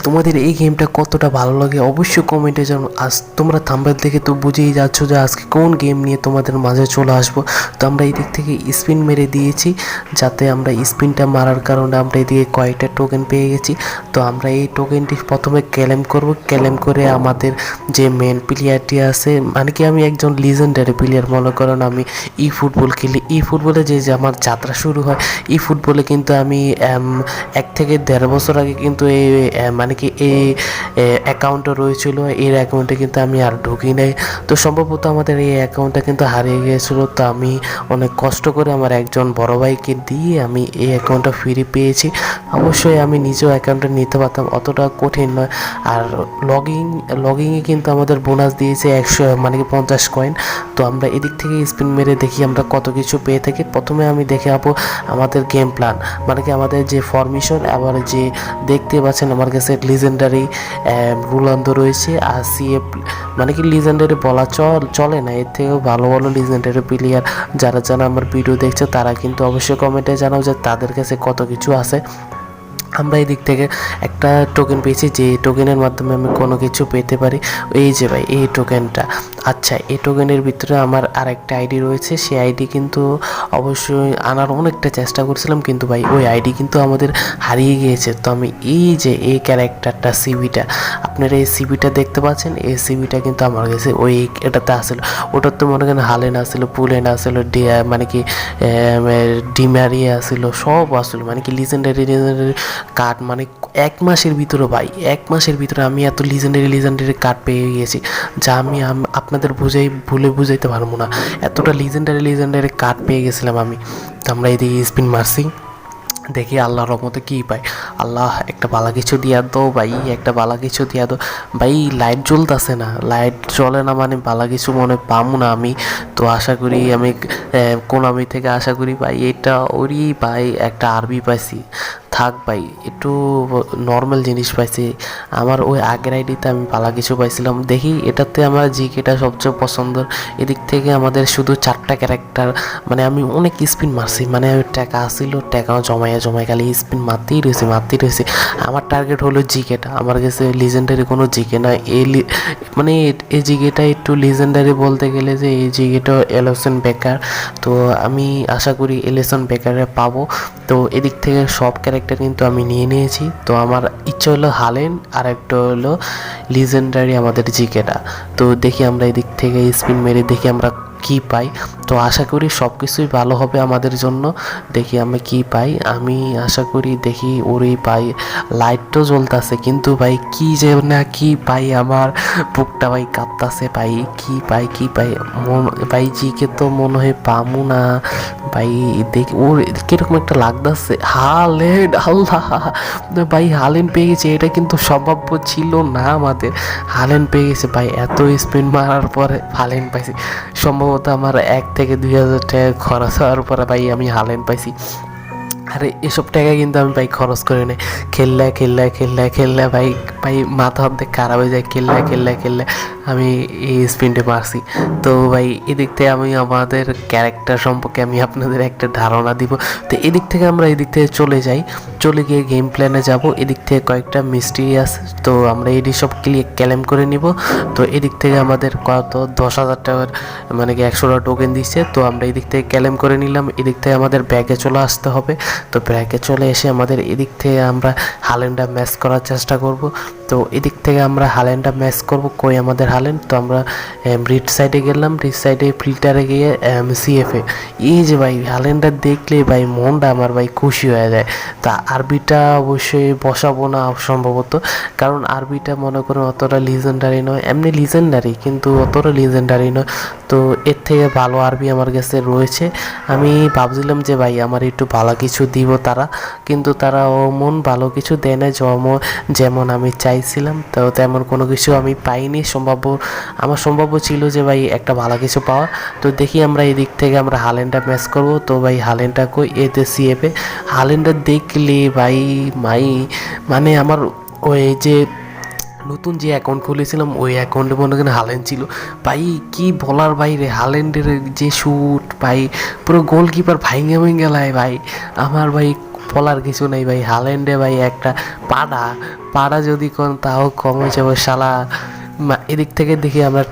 তোমাদের এই গেমটা কতটা ভালো লাগে অবশ্যই কমেন্টে জানো। আজ তোমরা থাম্বনেল দেখে তো বুঝেই যাচ্ছ যে আজকে কোন গেম নিয়ে তোমাদের মাঝে চলে আসবো। তো আমরা এই দিক থেকে স্পিন মেরে দিয়েছি, যাতে আমরা স্পিনটা মারার কারণে আমরা এদিকে কয়েকটা টোকেন পেয়ে গেছি। তো আমরা এই টোকেনটি প্রথমে ক্লেম করব, ক্লেম করে আমাদের যে মেন প্লেয়ারটি আছে, মানে কি আমি একজন লিজেন্ডারি প্লেয়ার, মনে করেন আমি ই ফুটবল খেলি। ই ফুটবলে যে যে আমার যাত্রা শুরু হয়, ই ফুটবলে কিন্তু আমি 1 থেকে 1.5 বছর আগে কিন্তু এই মানে কি এই অ্যাকাউন্টটা রয়েছিল। এর অ্যাকাউন্টে কিন্তু আমি আর ঢুকি নাই। তো সম্ভবত আমাদের এই অ্যাকাউন্টটা কিন্তু হারিয়ে গিয়েছিল। তো আমি অনেক কষ্ট করে আমার একজন বড় ভাইকে দিয়ে আমি এই অ্যাকাউন্টটা ফিরে পেয়েছি। অবশ্যই আমি নিজেও অ্যাকাউন্টটা নিতে পারতাম, অতটা কঠিন নয়। আর লগিংয়ে কিন্তু আমাদের বোনাস দিয়েছে 100 মানে কি 50 কয়েন। তো আমরা এদিক থেকে স্পিন মেরে দেখি আমরা কত কিছু পেয়ে থাকি। প্রথমে আমি দেখে যাবো আমাদের গেম প্ল্যান, মানে কি আমাদের যে ফরমেশন, আবার যে দেখতে পাচ্ছেন আমার কাছে লিজেন্ডারি রোনালদো রয়েছে। আর সিএফ মানে কি লিজেন্ডারি বলা চলে না, এর থেকেও ভালো ভালো লিজেন্ডারি প্লেয়ার যারা যারা আমার ভিডিও দেখছে তারা কিন্তু অবশ্যই কমেন্টে জানাও যে তাদের কাছে কত কিছু আছে। আমরা এই দিক থেকে একটা টোকেন পেয়েছি, যে টোকেনের মাধ্যমে আমি কোনো কিছু পেতে পারি। এই যে ভাই এই টোকেনটা, আচ্ছা এই টোকেনের ভিতরে আমার আর একটা আইডি রয়েছে। সেই আইডি কিন্তু অবশ্যই আনার অনেকটা চেষ্টা করছিলাম, কিন্তু ভাই ওই আইডি কিন্তু আমাদের হারিয়ে গিয়েছে। তো আমি এই যে এই ক্যারেক্টারটা সিবিটা, আপনারা এই সিবিটা দেখতে পাচ্ছেন, এই সিবিটা কিন্তু আমার কাছে ওই এটাতে আসলো। ওটার তো মনে করেন হালেন আসলো, পুলেন আসলো, মানে কি ডিমারিয়া আসলো, সব আসলো, মানে কি লিজেন্ডারি কার্ড। মানে 1 মাসের ভিতরে ভাই, 1 মাসের ভিতরে আমি এত লিজেন্ডারি কার্ড পেয়ে গিয়েছি, যা আমি আপনাদের বুঝাইতে পারবো না। এতটা লিজেন্ডারি কার্ড পেয়ে গেছিলাম আমি। তো আমরা এদিকে স্পিন মারছি, দেখি আল্লাহর রহমতে কী পাই। আল্লাহ একটা বালা কিছু দিয়া দো ভাই, একটা বালা কিছু দিয়া দো ভাই। লাইট জ্বলতেছে না, লাইট জ্বলে না মানে বালা কিছু মনে পামু না আমি। তো আশা করি আমি কোনামি থেকে আশা করি ভাই এটা ওরই ভাই একটা আরবি পাইছি। থাক ভাই, একটু নর্মাল জিনিস পাইছি। আমার ওই আগের আইডিতে আমি পালা কিছু পাইছিলাম। দেখি এটাতে আমার জিকেটা সবচেয়ে পছন্দের। এদিক থেকে আমাদের শুধু 4টা ক্যারেক্টার, মানে আমি অনেক স্পিন মারছি, মানে টাকা আসছিল, টাকাও জমায় খালি স্পিন মারতেই রয়েছে। আমার টার্গেট হলো জিকেটা, আমার কাছে লিজেন্ডারি কোনো জিকে না। মানে এই জিকেটা একটু লিজেন্ডারি বলতে গেলে যে এই জিকেটা এলিসন বেকার। তো আমি আশা করি এলিসন বেকারে পাবো। তো এদিক থেকে সব ক্যারেক্টার কিন্তু আমি নিয়ে নিয়েছি। তো আমার ইচ্ছা হলো হালেন, আর একটা হলো লিজেন্ডারি আমাদের জিকেটা। তো দেখি আমরা এদিক থেকে স্পিন মেরে দেখি আমরা কি পাই। তো আশা করি সব কিছুই ভালো হবে আমাদের জন্য। দেখি আমি কি পাই, আমি আশা করি দেখি ওরই পাই। লাইট তো জ্বলতেছে, কিন্তু ভাই কি যে না কি পাই, আমার বুকটা ভাই কাঁপতাছে ভাই। কি পাই ভাই, জিকে তো মনে হয় পামু না ভাই। দেখি ওর কিরকম একটা লাগতেছে। হালেন্ড, আল্লাহ ভাই হালেন্ড পেয়ে গেছে। এটা কিন্তু সম্ভাব্য ছিল না আমাদের। হালেন্ড পেয়ে গেছে ভাই, এত স্পিন মারার পরে হালেন্ড পাইছি। সম্ভবত আমার 1 থেকে 2 হাজার টাকা খরচ হওয়ার পরে ভাই আমি হালেন্ড পাইছি। আরে এসব টাকা কিন্তু আমি ভাই খরচ করে নেই, খেললে ভাই মাথা অর্ধেক খারাপ হয়ে যায়। খেললে আমি এই স্পিনটা মারছি। তো ভাই এদিক থেকে আমি আমাদের ক্যারেক্টার সম্পর্কে আমি আপনাদের একটা ধারণা দিব। তো এদিক থেকে আমরা এদিক থেকে চলে গিয়ে গেম প্ল্যানে যাব। এদিক থেকে কয়েকটা মিস্টেরিয়াস, তো আমরা এটি সব ক্লেম করে নিব। তো এদিক থেকে আমাদের কত 10,000 টাকার মানে কি 100টা টোকেন দিচ্ছে। তো আমরা এদিক থেকে ক্লেম করে নিলাম। এদিক থেকে আমাদের ব্যাগে চলে আসতে হবে। তো ব্যাগে চলে এসে আমাদের এদিক থেকে আমরা হালেন্ডা ম্যাচ করার চেষ্টা করব। তো এদিক থেকে আমরা হালেন্ডা ম্যাচ করব। কই আমাদের হালেন্ড? তো আমরা রিড সাইডে গেলাম, রিড সাইডে ফিল্টারে গিয়ে সিএফে। এই যে ভাই হালেন্ডা দেখলে ভাই মনটা আমার ভাই খুশি হয়ে যায়। তা আরবিটা অবশ্যই বসাবো না সম্ভবত, কারণ আরবিটা মনে করুন অতটা লিজেন্ডারি নয়, এমনি লিজেন্ডারি কিন্তু অতটা লিজেন্ডারি নয়। তো এর থেকে ভালো আরবি আমার কাছে রয়েছে। আমি ভাবছিলাম যে ভাই আমার একটু ভালো কিছু দিব তারা, কিন্তু তারা অমন ভালো কিছু দেয় না যেমন আমি চাইছিলাম। তো তেমন কোনো কিছু আমি পাইনি। আমার সম্ভাব্য ছিল যে ভাই একটা ভালো কিছু পাওয়া। তো দেখি আমরা এই দিক থেকে আমরা হালেন্ডা ম্যাচ করব। তো ভাই হালেন্ডা কই? এতে সিএফে হালেন্ডা দেখলে ভাই মানে আমার ওই যে নতুন যে অ্যাকাউন্ট খুলেছিলাম ওই অ্যাকাউন্টে মনে করেন হালেন্ড ছিল ভাই। কি বলার বাইরে, হালেন্ডের যে শ্যুট ভাই, পুরো গোলকিপার ভাইঙ্গা লায় ভাই। আমার ভাই বলার কিছু নেই ভাই। হাল্যান্ডে ভাই একটা পাড়া পাড়া যদি কোন তাও কম হয়েছে ওই শালা। এদিক থেকে দেখি আমরা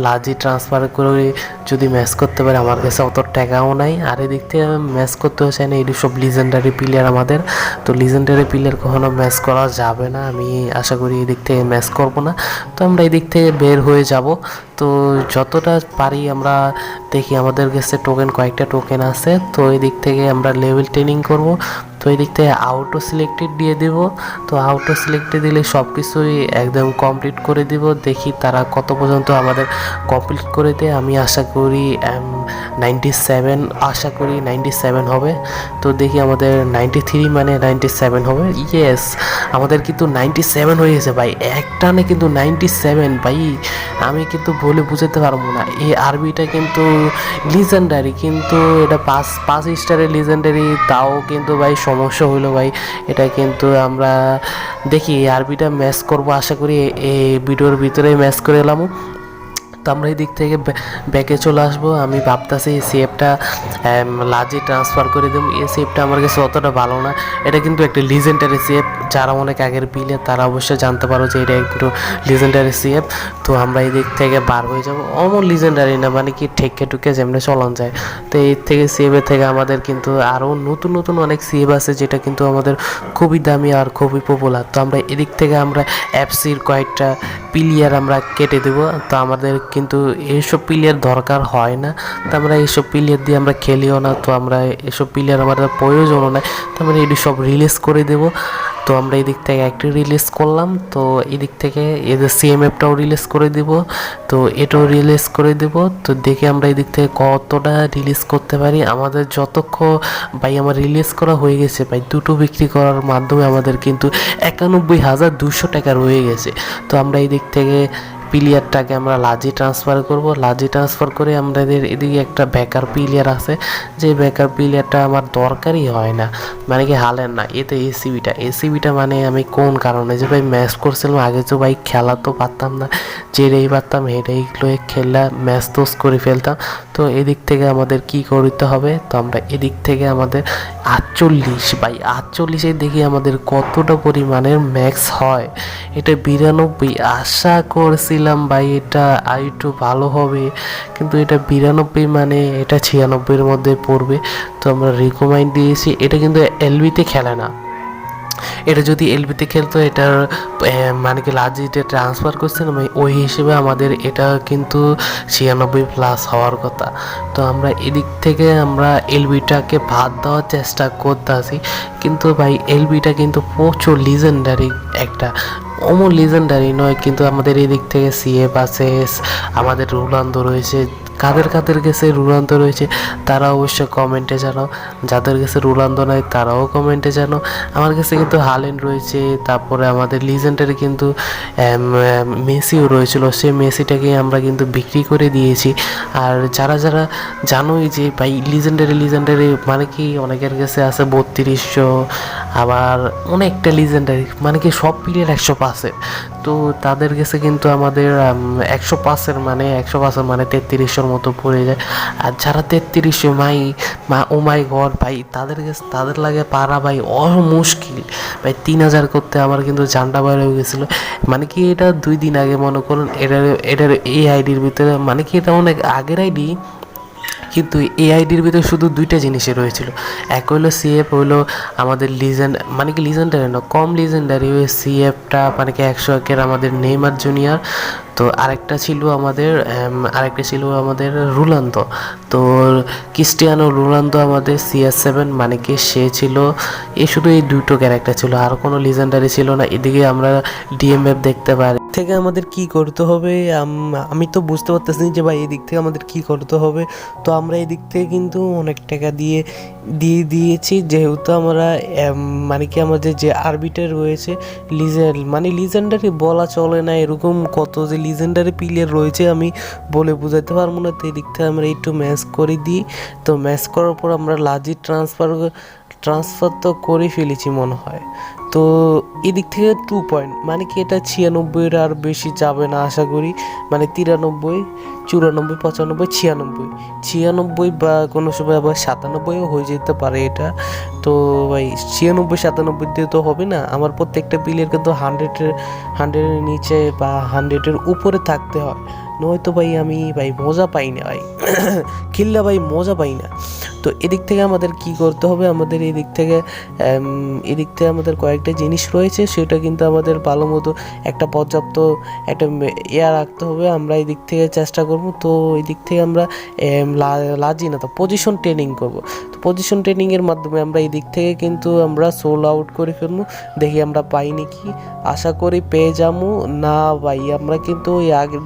লার্জি ট্রান্সফার করে যদি ম্যাচ করতে পারি, আমার কাছে অত টাকাও নাই। আর এদিক থেকে ম্যাচ করতেও চাই না, এটি সব লিজেন্ডারি প্লেয়ার আমাদের। তো লিজেন্ডারি প্লেয়ার কখনো ম্যাচ করা যাবে না, আমি আশা করি এদিক থেকে ম্যাচ করব না। তো আমরা এদিক থেকে বের হয়ে যাব। তো যতটা পারি আমরা দেখি, আমাদের কাছে কয়েকটা টোকেন আছে। তো এদিক থেকে আমরা লেভেল ট্রেনিং করব। তো এদিক থেকে আউটো সিলেক্টেড দিয়ে দেব। তো আউটো সিলেক্টেড দিলে সব কিছুই একদম কমপ্লিট করে দিব। দেখি তারা কত পর্যন্ত আমাদের কমপ্লিট করে দেয়। আমি আশা করি 97, আশা করি 97 হবে। তো দেখি আমাদের 93 মানে 97 হবে। ইয়েস, আমাদের কিন্তু 97 হয়ে গেছে ভাই, একটানে কিন্তু 97 ভাই। আমি কিন্তু বলে বুঝাতে পারবো না, এই আরবিটা কিন্তু লিজেন্ডারি, কিন্তু এটা 5 স্টারের লিজেন্ডারি, তাও কিন্তু ভাই সমস্যা হইলো ভাই। এটা কিন্তু আমরা দেখি আরবিটা ম্যাচ করব, আশা করি এই ভিডিওর ভিতরে ম্যাচ করে এলাম। তো আমরা এই দিক থেকে ব্যাকে চলে আসবো। আমি ভাবতেছি এই সেফটা লার্জে ট্রান্সফার করে দেবো। এই সেফটা আমার কাছে অতটা ভালো না, এটা কিন্তু একটা লিজেন্ডারি সেফ। যারা অনেক আগের বিলে তারা অবশ্যই জানতে পারো যে এটা একটু লিজেন্ডারি সেফ। তো আমরা এই দিক থেকে বার হয়ে যাবো। অমন লিজেন্ডারি না, মানে কি ঠেকে টুকে যেমনি চলন যায়। তো এই থেকে সেভের থেকে আমাদের কিন্তু আরও নতুন নতুন অনেক সেভ আছে, যেটা কিন্তু আমাদের খুবই দামি আর খুবই পপুলার। তো আমরা এদিক থেকে আমরা এফসির কয়েকটা প্লেয়ার আমরা কেটে দেবো। তো আমাদের কিন্তু এইসব প্লেয়ার দরকার হয় না, তো আমরা এইসব প্লেয়ার দিয়ে আমরা খেলিও না। তো আমরা এসব প্লেয়ার আমাদের প্রয়োজনও নাই, তো আমরা এটি সব রিলিজ করে দেবো। তো আমরা এদিক থেকে একটি রিলিজ করলাম। তো এদিক থেকে এদের সিএমএফটাও রিলিজ করে দিব। তো এটাও রিলিজ করে দেব। তো দেখে আমরা এদিক থেকে কতটা রিলিজ করতে পারি। আমাদের যতক্ষণ ভাই আমার রিলিজ করা হয়ে গেছে ভাই, দুটো বিক্রি করার মাধ্যমে আমাদের কিন্তু 91,200 টাকা রয়ে গেছে। তো আমরা এই দিক থেকে প্লেয়ারটাকে আমরা লার্জি ট্রান্সফার করব। লার্জি ট্রান্সফার করে আমাদের এদিকে একটা ব্যাকার প্লেয়ার আছে, যে ব্যাকার প্লেয়ারটা আমার দরকারই হয় না, মানে কি হালেন না। এতে এসিবিটা মানে আমি কোন কারণে যে ভাই ম্যাচ করছিলাম আগে, তো ভাই খেলা তো পারতাম না, যেটাই পারতাম হেঁটেই খেলা ম্যাচ তোস করে ফেলতাম। তো এদিক থেকে আমাদের কি করতে হবে, তো আমরা এদিক থেকে আমাদের 48 ভাই 48-এ দেখি আমাদের কতটা পরিমাণের ম্যাক্স হয়। এটা 92, আশা করছিলাম ভাই এটা আরেকটু ভালো হবে, কিন্তু এটা 92 মানে এটা 96-এর মধ্যে পড়বে। তো আমরা রিকমেন্ড দিয়েছি। এটা কিন্তু এলবিতে খেলে না, এটা যদি এলবিতে খেলতো এটার মানে কি লার্জিতে ট্রান্সফার করছিলাম ওই হিসেবে আমাদের এটা কিন্তু 96+ হওয়ার কথা। তো আমরা এদিক থেকে আমরা এলবিটাকে বাদ দেওয়ার চেষ্টা করতেছি, কিন্তু ভাই এলবিটা কিন্তু প্রচুর লিজেন্ডারি একটা, অমন লিজেন্ডারি নয়। কিন্তু আমাদের এদিক থেকে সিএফ আছে, আমাদের রোনালদো রয়েছে। কাদের কাদের কাছে রোনালদো রয়েছে তারা অবশ্যই কমেন্টে জানাও, যাদের কাছে রোনালদো নাই তারাও কমেন্টে জানাও। আমার কাছে কিন্তু হাল্যান্ড রয়েছে, তারপরে আমাদের লিজেন্ডারি কিন্তু মেসিও রয়েছিল, সেই মেসিটাকে আমরা কিন্তু বিক্রি করে দিয়েছি। আর যারা যারা জানোই যে ভাই লিজেন্ডারি মানে কি অনেকের কাছে আছে 3200, আবার অনেকটা লিজেন্ডারি মানে কি সব প্লেয়ার 105-এর। তো তাদের কাছে কিন্তু আমাদের 105-এর মানে 3300 মতো পড়ে যায়। আর যারা 3300 ও মাই গড ভাই, তাদের কাছে তাদের লাগে পারা ভাই মুশকিল ভাই। 3000 করতে আমার কিন্তু জানটা বাইর হয়ে গেছিলো। মানে কি এটা 2 দিন আগে মনে করুন, এটার এই আইডির ভিতরে, মানে কি এটা অনেক আগের আইডি, কিন্তু এই আইডির ভিতরে শুধু 2টা জিনিসই রয়েছিল। এক হইলো সিএফ, হইলো আমাদের লিজেন্ড মানে কি লিজেন্ডারি না কম লিজেন্ডারি, ওই সিএফটা মানে কি 101-এর আমাদের নেইমার জুনিয়র। তো আরেকটা ছিল আমাদের রোনালদো। তো ক্রিস্টিয়ানো রোনালদো আমাদের CS7 মানে কি সে ছিল। শুধু এই 2টো ক্যারেক্টার ছিল, আর কোনো লিজেন্ডারি ছিল না। এদিকে আমরা ডিএমএফ দেখতে পারি। থেকে আমাদের কি করতে হবে আমি তো বুঝতে পারতেছি যে ভাই এদিক থেকে আমাদের কি করতে হবে। তো আমরা এদিক থেকে কিন্তু অনেক টাকা দিয়ে দিয়েছি, যেহেতু আমরা মানে কি আমাদের যে আরবিটা রয়েছে লিজেন্ডারি বলা চলে না, এরকম কত যে লিজেন্ডারি প্লেয়ার রয়েছে আমি বলে বোঝাতে পারবো না। তো এদিক থেকে আমরা একটু ম্যাচ করে দিই। তো ম্যাচ করার পর আমরা লার্জি ট্রান্সফার তো করে ফেলেছি মনে হয়। তো এদিক থেকে 2 পয়েন্ট, মানে কি এটা 96-এর আর বেশি যাবে না আশা করি, মানে 93, 94, 95, 96 বা কোনো সময় আবার 97ও হয়ে যেতে পারে এটা। তো ভাই 96-97 দিয়ে তো হবে না, আমার প্রত্যেকটা বিলের কিন্তু 100-এর নিচে বা 100-এর উপরে থাকতে হয়, নয়তো ভাই আমি ভাই মজা পাই না ভাই খেললে ভাই মজা পাই না। তো এদিক থেকে আমাদের কি করতে হবে, আমাদের এদিক থেকে আমাদের কয়েকটা জিনিস রয়েছে, সেটা কিন্তু আমাদের ভালো মতো একটা পর্যাপ্ত একটা ইয়া রাখতে হবে। আমরা এদিক থেকে চেষ্টা করব। তো এদিক থেকে আমরা লাজি না তো পজিশন ট্রেনিং করব। তো পজিশন ট্রেনিংয়ের মাধ্যমে আমরা এদিক থেকে কিন্তু আমরা সোল আউট করে ফেলবো, দেখি আমরা পাই নাকি। আশা করি পেয়ে যাবো। না ভাই আমরা কিন্তু ওই আগের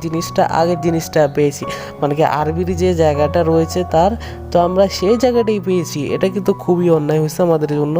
জিনিসটা পেয়েছি, মানে কি আরবির যে জায়গাটা রয়েছে তার, তো আমরা সেই জায়গাটাই পেয়েছি। এটা কিন্তু খুবই অন্যায় হয়েছে আমাদের জন্য।